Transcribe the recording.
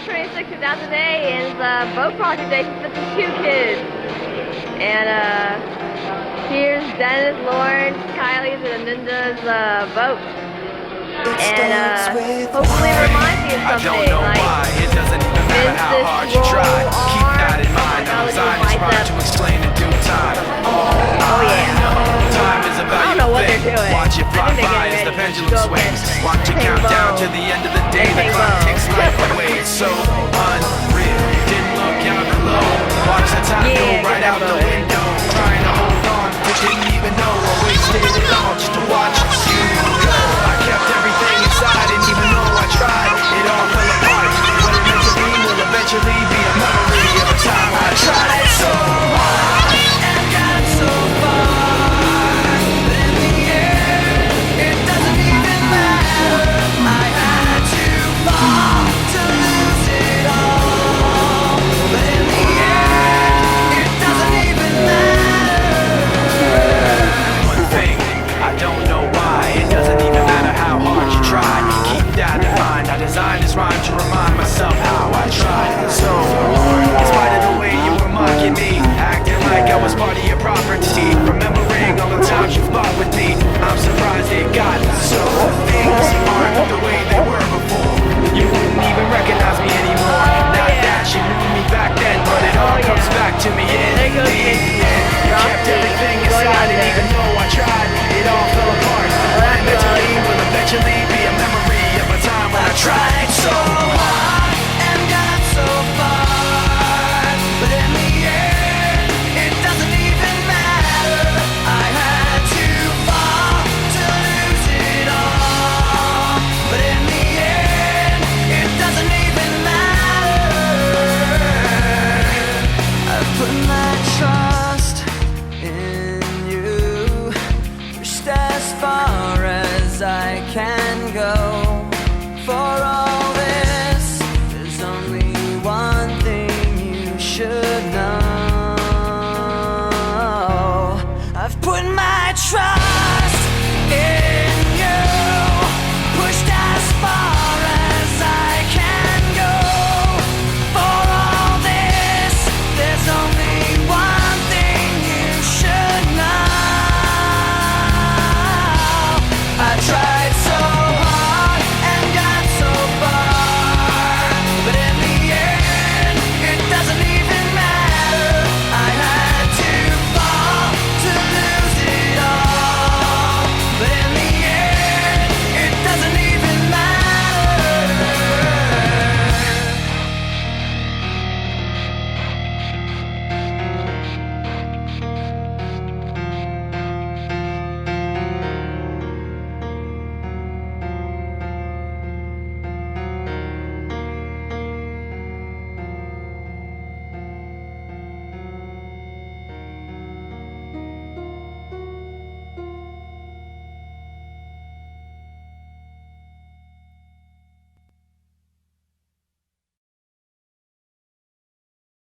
March 26, 2008 is boat project day for 52 kids. And here's Dennis, Lawrence, Kylie's, and Aninda's boat. And hopefully it reminds you of something. I don't know why, it doesn't even matter how hard you try. Keep that in mind, I'm designing this rhyme to explain in due time. Oh yeah. Time is about I don't know what they're doing. Watch it fly by as the pendulum swings. Watch it count down to the end of the day. The clock takes life away. It's so unreal. Didn't look out below. Watch the time go right out the window. Trying to hold on, but didn't even know I wasted it all just to watch you go. I kept everything inside, didn't even know I tried. It all fell apart. What it meant to be will eventually be a memory of a time I tried so hard and got so far. Designed this rhyme to remind myself how I tried so hard. In spite of the way you were mocking me, acting like I was part of your property, remembering all the times you fought with me. I'm surprised it got so. Things aren't the way they were before. You wouldn't even recognize me anymore. Not that you knew me back then, but it all comes back to me in the end. Kept everything inside, and even though I tried, it all fell apart. What I meant to be will eventually be a memory of a time when I tried so hard and got so far, but in the end, it doesn't even matter. I had to fall to lose it all, but in the end, it doesn't even matter. I put my trust in you, pushed as far as I can go.